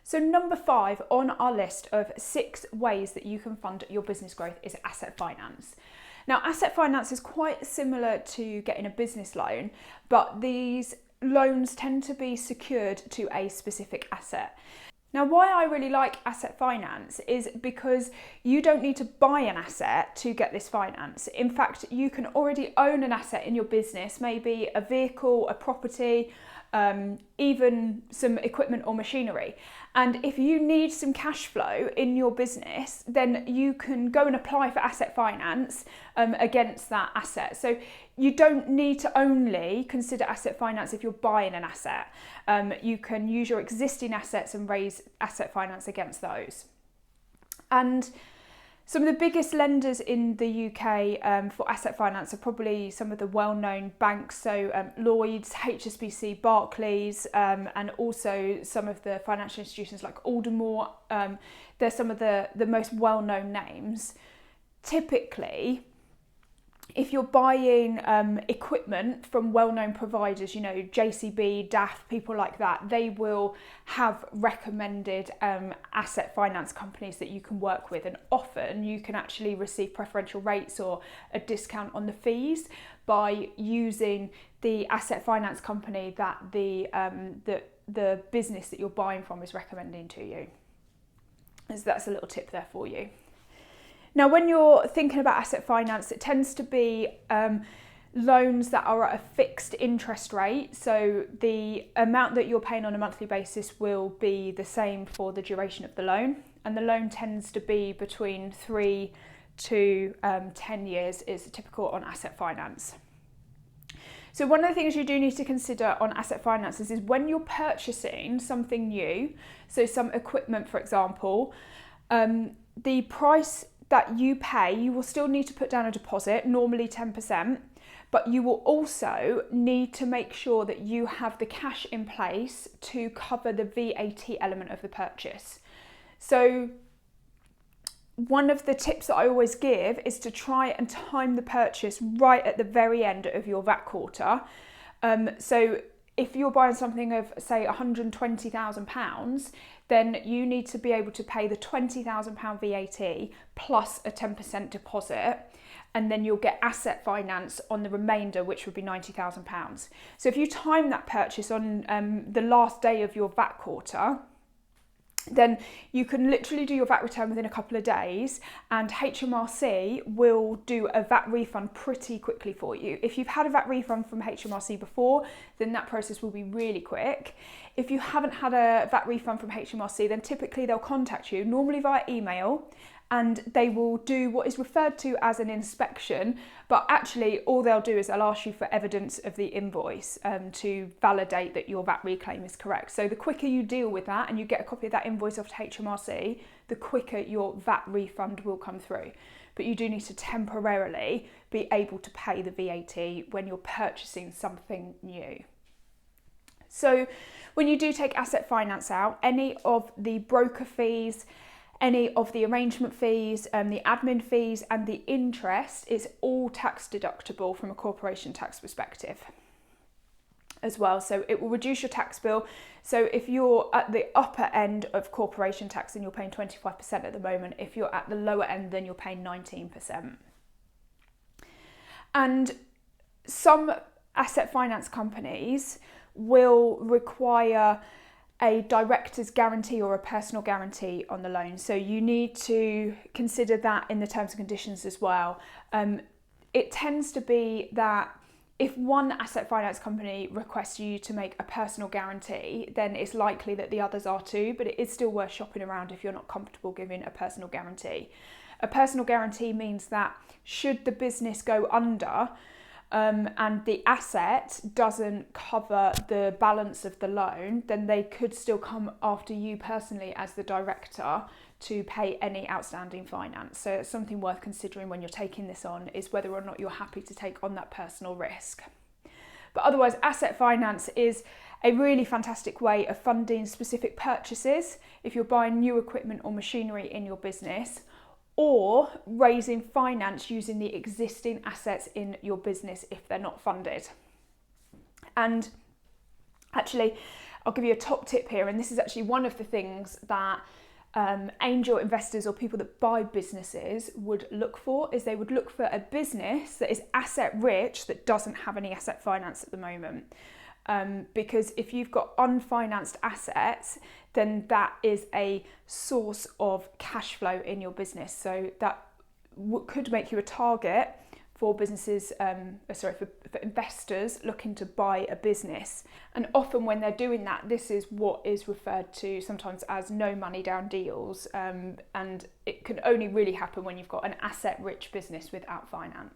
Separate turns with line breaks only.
So number 5 on our list of 6 ways that you can fund your business growth is asset finance. Now, asset finance is quite similar to getting a business loan, but these loans tend to be secured to a specific asset. Now, why I really like asset finance is because you don't need to buy an asset to get this finance. In fact, you can already own an asset in your business, maybe a vehicle, a property, even some equipment or machinery. And if you need some cash flow in your business, then you can go and apply for asset finance against that asset. So you don't need to only consider asset finance if you're buying an asset. You can use your existing assets and raise asset finance against those. And some of the biggest lenders in the UK for asset finance are probably some of the well-known banks, so Lloyds, HSBC, Barclays, and also some of the financial institutions like Aldermore. They're some of the most well-known names. Typically, if you're buying equipment from well-known providers, you know, JCB, DAF, people like that, they will have recommended asset finance companies that you can work with, and often you can actually receive preferential rates or a discount on the fees by using the asset finance company that the business that you're buying from is recommending to you. So that's a little tip there for you. Now, when you're thinking about asset finance, it tends to be loans that are at a fixed interest rate. So the amount that you're paying on a monthly basis will be the same for the duration of the loan. And the loan tends to be between 3 to 10 years is typical on asset finance. So one of the things you do need to consider on asset finances is when you're purchasing something new, so some equipment, for example, the price that you pay, you will still need to put down a deposit, normally 10%, but you will also need to make sure that you have the cash in place to cover the VAT element of the purchase. So one of the tips that I always give is to try and time the purchase right at the very end of your VAT quarter. So if you're buying something of, say, £120,000, then you need to be able to pay the £20,000 VAT plus a 10% deposit, and then you'll get asset finance on the remainder, which would be £90,000. So if you time that purchase on the last day of your VAT quarter, then you can literally do your VAT return within a couple of days, and HMRC will do a VAT refund pretty quickly for you. If you've had a VAT refund from HMRC before, then that process will be really quick. If you haven't had a VAT refund from HMRC, then typically they'll contact you, normally via email, and they will do what is referred to as an inspection, but actually all they'll do is they'll ask you for evidence of the invoice to validate that your VAT reclaim is correct. So the quicker you deal with that and you get a copy of that invoice off to HMRC, the quicker your VAT refund will come through. But you do need to temporarily be able to pay the VAT when you're purchasing something new. So when you do take asset finance out, any of the broker fees, any of the arrangement fees, the admin fees and the interest is all tax deductible from a corporation tax perspective as well. So it will reduce your tax bill. So if you're at the upper end of corporation tax, then you're paying 25% at the moment. If you're at the lower end, then you're paying 19%. And some asset finance companies will require a director's guarantee or a personal guarantee on the loan. So you need to consider that in the terms and conditions as well. It tends to be that if one asset finance company requests you to make a personal guarantee, then it's likely that the others are too, but it is still worth shopping around if you're not comfortable giving a personal guarantee. A personal guarantee means that should the business go under, and the asset doesn't cover the balance of the loan, then they could still come after you personally as the director to pay any outstanding finance. So it's something worth considering when you're taking this on, is whether or not you're happy to take on that personal risk. But otherwise, asset finance is a really fantastic way of funding specific purchases if you're buying new equipment or machinery in your business, or raising finance using the existing assets in your business if they're not funded. And actually, I'll give you a top tip here, and this is actually one of the things that angel investors or people that buy businesses would look for, is they would look for a business that is asset rich that doesn't have any asset finance at the moment. Because if you've got unfinanced assets, then that is a source of cash flow in your business. So that could make you a target for businesses, for investors looking to buy a business. And often when they're doing that, this is what is referred to sometimes as no money down deals. And it can only really happen when you've got an asset rich business without finance.